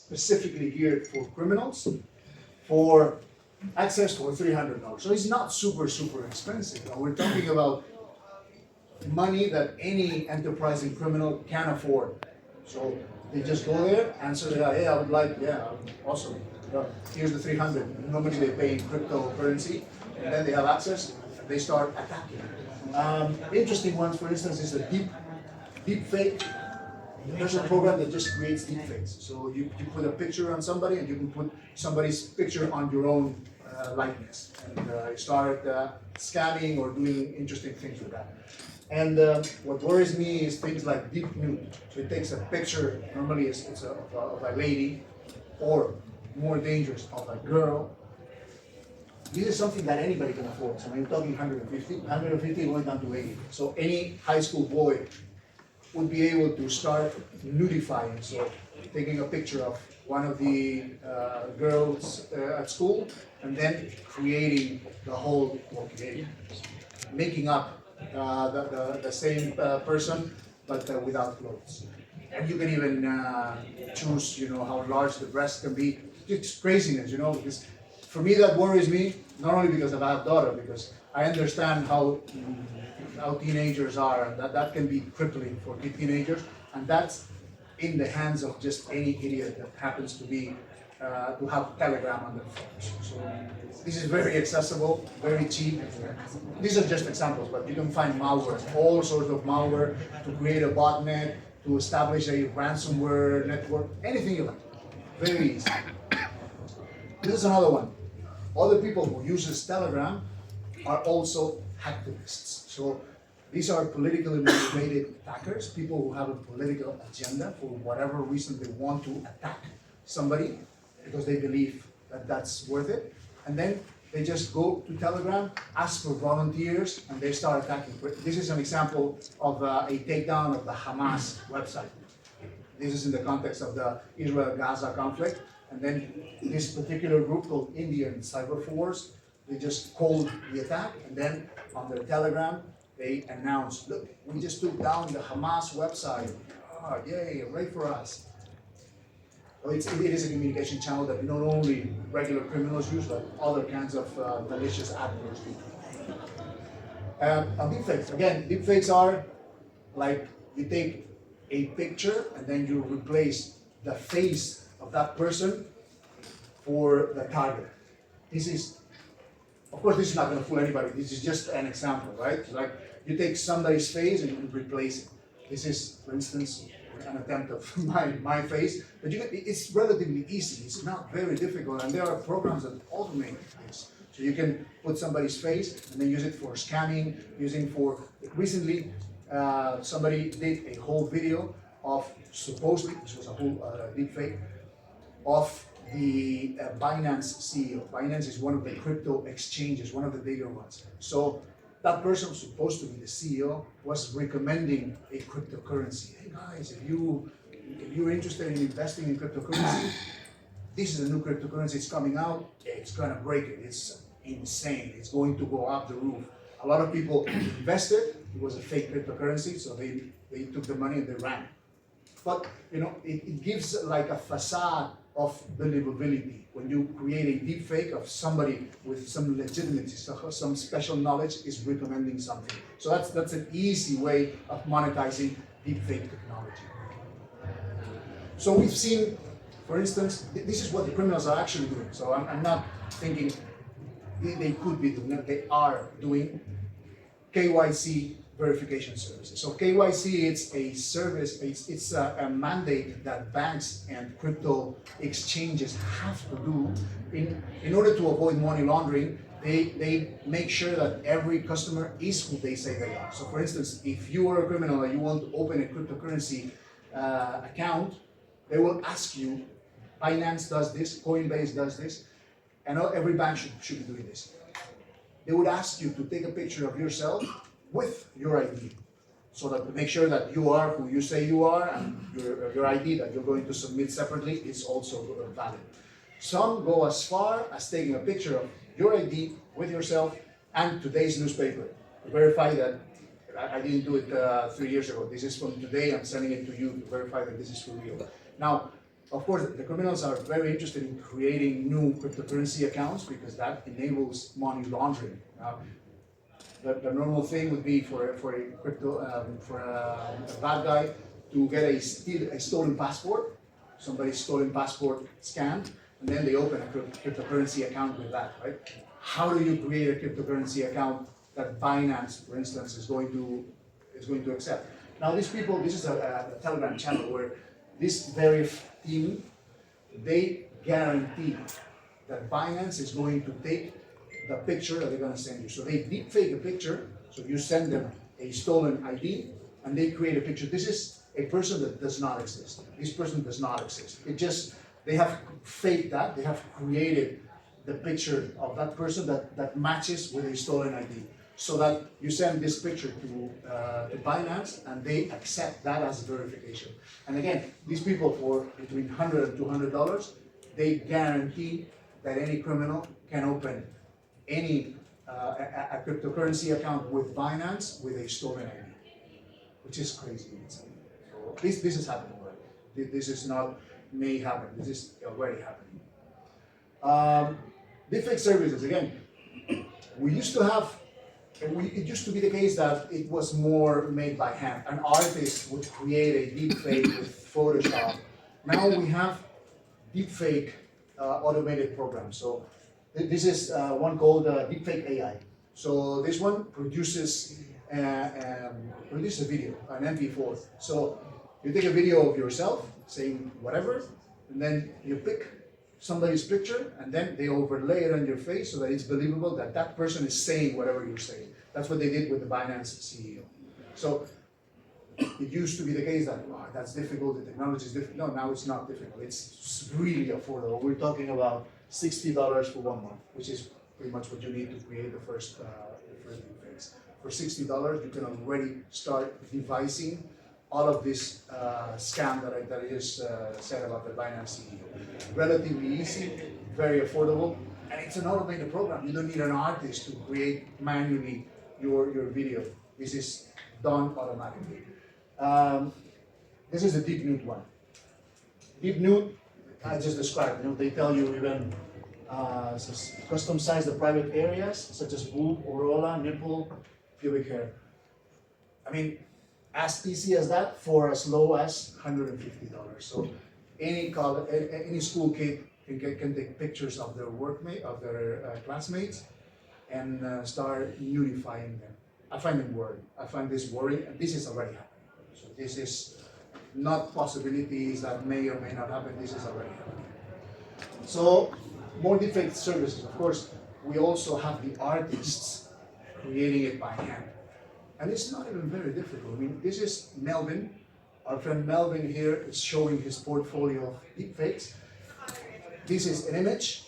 specifically geared for criminals for access for $300. So it's not super, super expensive. We're talking about money that any enterprising criminal can afford. So they just go there, answer the guy, hey, I would like, yeah, awesome. Here's the 300. Normally they pay in cryptocurrency, and then they have access, and they start attacking. Interesting ones, for instance, is the deep fake. There's a program that just creates deepfakes. So you put a picture on somebody, and you can put somebody's picture on your own likeness, and you start scanning or doing interesting things with that. And what worries me is things like deep nude. So it takes a picture, normally it's of a lady, or more dangerous, of a girl. This is something that anybody can afford. So we're talking 150 going down to 80. So any high school boy would be able to start nudifying. So taking a picture of one of the girls at school, and then creating the whole, making up the same person, but without clothes. And you can even choose, how large the breast can be. It's craziness, because for me that worries me, not only because I have a daughter, because I understand how teenagers are, and that can be crippling for teenagers, and that's in the hands of just any idiot that happens to have Telegram on their phones. So this is very accessible, very cheap. These are just examples, but you can find malware, all sorts of malware, to create a botnet, to establish a ransomware network, anything you like. Very easy. This is another one. Other people who uses Telegram are also hacktivists. So these are politically motivated attackers, people who have a political agenda for whatever reason they want to attack somebody because they believe that that's worth it. And then they just go to Telegram, ask for volunteers, and they start attacking. This is an example of a takedown of the Hamas website. This is in the context of the Israel-Gaza conflict. And then this particular group called Indian Cyber Force, they just called the attack, and then on their Telegram, they announced, look, we just took down the Hamas website. Oh, yay, hooray for us. So it is a communication channel that not only regular criminals use, but other kinds of malicious actors do. Deepfakes. Again, deepfakes are like you take a picture and then you replace the face of that person for the target. This is, of course, this is not going to fool anybody. This is just an example, right? It's like you take somebody's face and you replace it. This is, for instance, an attempt of my face, but it's relatively easy. It's not very difficult, and there are programs that automate this. So you can put somebody's face and then use it for scanning, recently, somebody did a whole video of, supposedly, this was a whole deep fake, of the Binance CEO. Binance is one of the crypto exchanges, one of the bigger ones. So that person was supposed to be the CEO, was recommending a cryptocurrency. Hey guys, if you're interested in investing in cryptocurrency, this is a new cryptocurrency, it's coming out, it's gonna break it. It's insane, it's going to go up the roof. A lot of people invested, it was a fake cryptocurrency, so they took the money and they ran. But it gives like a facade of believability when you create a deep fake of somebody with some legitimacy, some special knowledge is recommending something. So that's an easy way of monetizing deep fake technology. So we've seen, for instance, this is what the criminals are actually doing. So I'm not thinking they could be doing it, they are doing KYC verification services. So KYC, it's a service, it's a mandate that banks and crypto exchanges have to do in order to avoid money laundering. They make sure that every customer is who they say they are. So for instance, if you are a criminal and you want to open a cryptocurrency account, they will ask you, Binance does this, Coinbase does this, and every bank should be doing this. They would ask you to take a picture of yourself with your ID, so that to make sure that you are who you say you are, and your ID that you're going to submit separately is also valid. Some go as far as taking a picture of your ID with yourself and today's newspaper to verify that I didn't do it 3 years ago. This is from today, I'm sending it to you to verify that this is for real. Now, Of course, the criminals are very interested in creating new cryptocurrency accounts because that enables money laundering. The normal thing would be for a bad guy to get a stolen passport, somebody's stolen passport scanned, and then they open a cryptocurrency account with that, right? How do you create a cryptocurrency account that Binance, for instance, is going to accept? Now, these people, this is a Telegram channel where this very team, they guarantee that Binance is going to take the picture that they're going to send you. So they deepfake a picture, so you send them a stolen ID, and they create a picture. This is a person that does not exist. This person does not exist. They have faked that, they have created the picture of that person that matches with a stolen ID. So that you send this picture to Binance, and they accept that as verification. And again, these people, for between $100 and $200, they guarantee that any criminal can open any a cryptocurrency account with Binance with a stolen ID, which is crazy. So this is happening already. This is not may happen. This is already happening. Deepfake services, again, it used to be the case that it was more made by hand. An artist would create a deepfake with Photoshop. Now we have deepfake automated programs. So this is one called deepfake AI. So this one produces a video, an MP4. So you take a video of yourself saying whatever, and then you pick somebody's picture, and then they overlay it on your face so that it's believable that that person is saying whatever you're saying. That's what they did with the Binance CEO. So it used to be the case that, oh, that's difficult, the technology is difficult. No, now it's not difficult. It's really affordable. We're talking about $60 for 1 month, which is pretty much what you need to create the first deepfakes. For $60, you can already start devising all of this scam that I just said about the Binance CEO. Relatively easy, very affordable, and it's an automated program. You don't need an artist to create manually your video. This is done automatically. This is a deep nude one. Deep nude, I just described. They tell you even custom size the private areas such as boob, aureola, nipple, pubic hair. I mean, as easy as that for as low as $150. So any school kid can take pictures of their classmates and start nudifying them. I find it worrying. I find this worrying, and this is already happening. So this is not possibilities that may or may not happen. This is already happening. So more deepfake services. Of course, we also have the artists creating it by hand. And it's not even very difficult. I mean, this is Melvin. Our friend Melvin here is showing his portfolio of deepfakes. This is an image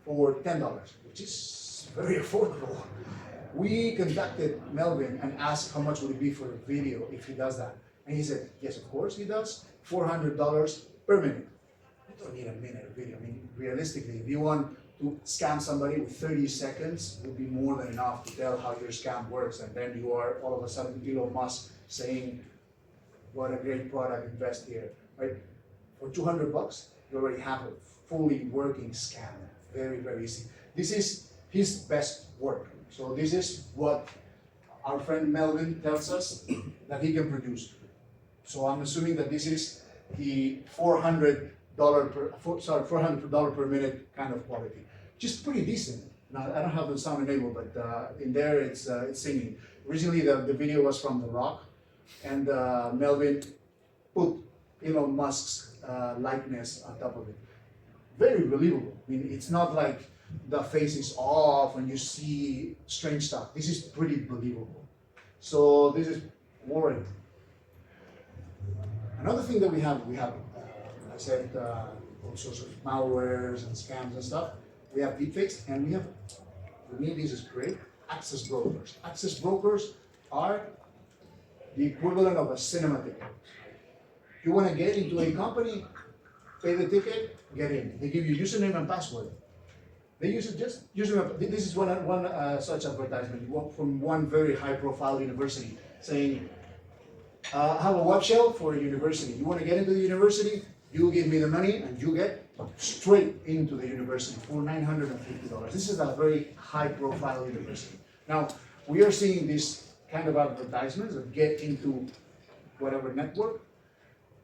for $10, which is very affordable. We contacted Melvin and asked how much would it be for a video if he does that. And he said, yes, of course he does, $400 per minute. You don't need a minute of video. I mean, realistically, if you want to scam somebody with 30 seconds, would be more than enough to tell how your scam works. And then you are all of a sudden Elon Musk saying, what a great product, invest here, right? For $200, you already have a fully working scam. Very, very easy. This is his best work. So this is what our friend Melvin tells us that he can produce. So I'm assuming that this is the $400 per minute kind of quality. Just pretty decent. Now, I don't have the sound enabled, but in there it's singing. Originally the video was from The Rock, and Melvin put Elon Musk's likeness on top of it. Very believable. I mean, it's not like the face is off and you see strange stuff. This is pretty believable. So this is worrying. Another thing that we have, I said, all sorts of malwares and scams and stuff. We have deepfakes, and we have, for me, this is great, access brokers. Access brokers are the equivalent of a cinema ticket. If you want to get into a company, pay the ticket, get in. They give you username and password. They use it just username. This is one such advertisement from one very high-profile university saying, "I have a web shell for a university. You want to get into the university? You give me the money and you get straight into the university for $950. This is a very high profile university. Now, we are seeing these kind of advertisements that get into whatever network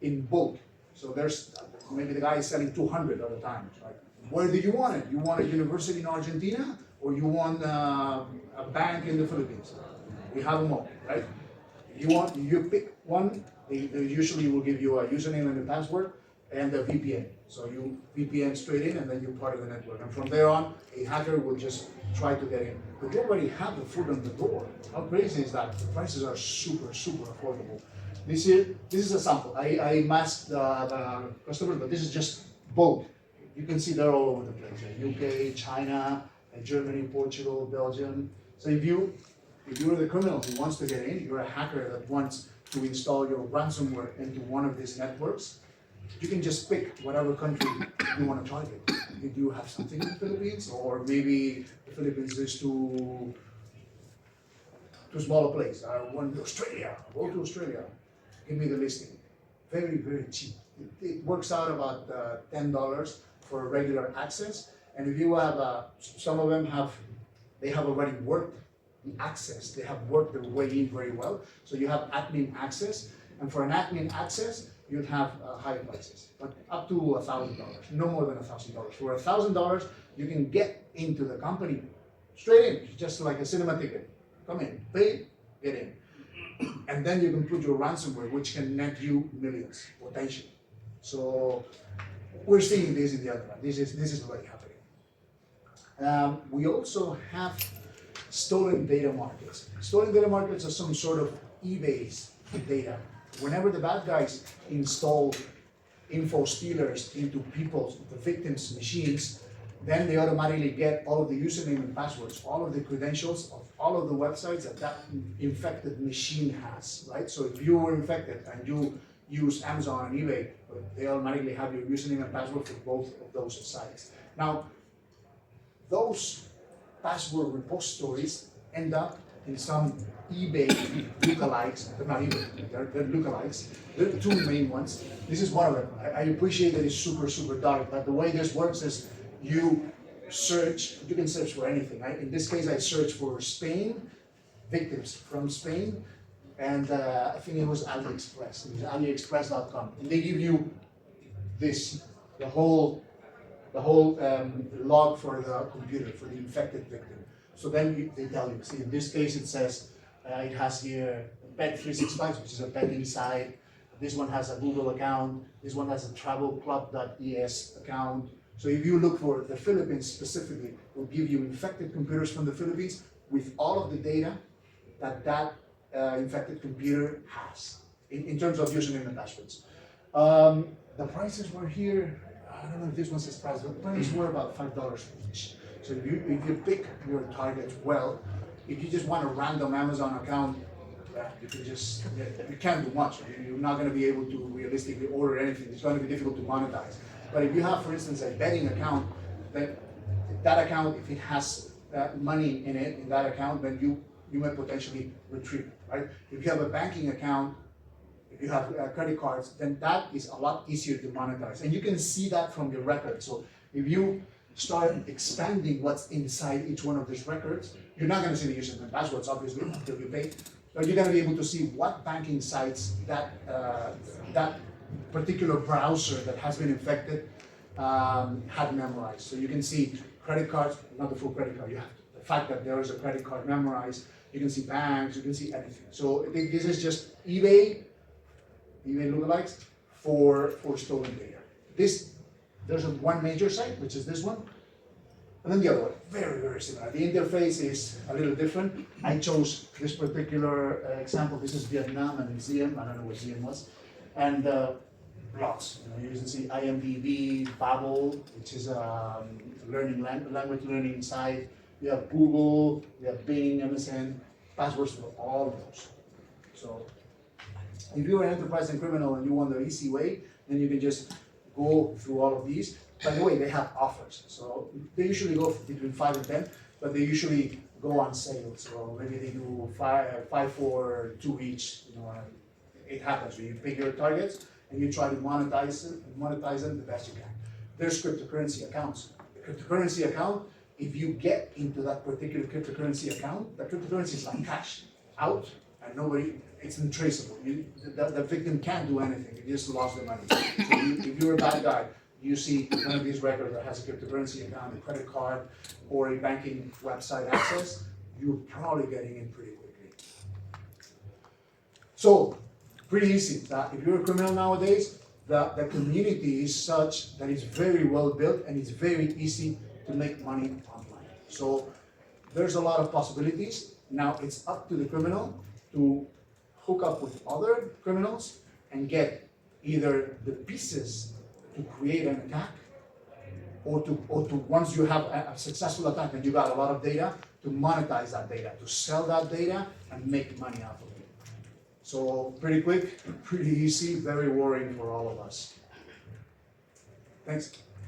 in bulk. So there's, maybe the guy is selling 200 at a time, right? Where do you want it? You want a university in Argentina or you want a bank in the Philippines? We have them all, right? You pick one, they usually will give you a username and a password and a VPN. So you VPN straight in and then you're part of the network. And from there on, a hacker will just try to get in. But you already have the foot on the door. How crazy is that? The prices are super, super affordable. This is a sample. I masked the customers, but this is just bulk. You can see they're all over the place. UK, China, Germany, Portugal, Belgium. So if you're the criminal who wants to get in, you're a hacker that wants to install your ransomware into one of these networks, you can just pick whatever country you want to target. If you have something in the Philippines, or maybe the Philippines is too small a place. I want Australia. Go to Australia. Give me the listing. Very, very cheap. It works out about $10 for regular access. And if you have, some of them have already worked the access. They have worked their way in very well. So you have admin access. And for an admin access, you'd have higher prices, but up to $1,000, no more than $1,000. For $1,000, you can get into the company straight in, just like a cinema ticket. Come in, pay, get in. And then you can put your ransomware, which can net you millions, potentially. So we're seeing this in the other one. This is already happening. We also have stolen data markets. Stolen data markets are some sort of eBay's data. Whenever the bad guys install info stealers into the victims' machines, then they automatically get all of the username and passwords, all of the credentials of all of the websites that infected machine has, right? So if you were infected and you use Amazon and eBay, they automatically have your username and password for both of those sites. Now, those password repositories end up in some eBay lookalikes. They're not eBay, they're lookalikes. There are two main ones. This is one of them. I appreciate that it's super, super dark, but the way this works is you can search for anything, right? In this case, I searched for Spain, victims from Spain, and I think it was AliExpress. It was AliExpress.com. And they give you this, the whole log for the computer, for the infected victim. So then they tell you, see, in this case it says, it has here pet365, which is a pet inside. This one has a Google account. This one has a travelclub.es account. So if you look for the Philippines specifically, it will give you infected computers from the Philippines with all of the data that infected computer has in terms of username and passwords. The prices were here. I don't know if this one says price, but the prices were about $5 each. So if you pick your targets well, if you just want a random Amazon account, you can't do much. You're not going to be able to realistically order anything. It's going to be difficult to monetize. But if you have, for instance, a betting account, that account, if it has money in it, in that account, then you may potentially retrieve it, right? If you have a banking account, if you have credit cards, then that is a lot easier to monetize. And you can see that from your record. So if you start expanding what's inside each one of these records, you're not going to see the username and passwords, obviously, until you pay. But you're going to be able to see what banking sites that particular browser that has been infected had memorized. So you can see credit cards, not the full credit card. You have the fact that there is a credit card memorized. You can see banks. You can see anything. So this is just eBay lookalikes for stolen data. There's one major site, which is this one, and then the other one, very, very similar. The interface is a little different. I chose this particular example. This is Vietnam and Museum. I don't know what Museum was. And lots. You can see IMDb, Babbel, which is a language learning site. You have Google, you have Bing, MSN, passwords for all of those. So if you're an enterprise and criminal and you want the easy way, then you can just go through all of these. By the way, they have offers. So they usually go between 5 and 10, but they usually go on sale. So maybe they do five for 2 each. It happens. You pick your targets and you try to monetize them the best you can. There's cryptocurrency accounts. The cryptocurrency account, if you get into that particular cryptocurrency account, the cryptocurrency is like cash out, and it's untraceable. The victim can't do anything. You just lost the money. So if you're a bad guy, you see one of these records that has a cryptocurrency account, a credit card, or a banking website access, you're probably getting in pretty quickly. So, pretty easy. If you're a criminal nowadays, the community is such that it's very well built and it's very easy to make money online. So, there's a lot of possibilities. Now, it's up to the criminal to hook up with other criminals and get either the pieces to create an attack, or to once you have a successful attack and you got a lot of data, to monetize that data, to sell that data and make money out of it. So pretty quick, pretty easy, very worrying for all of us. Thanks.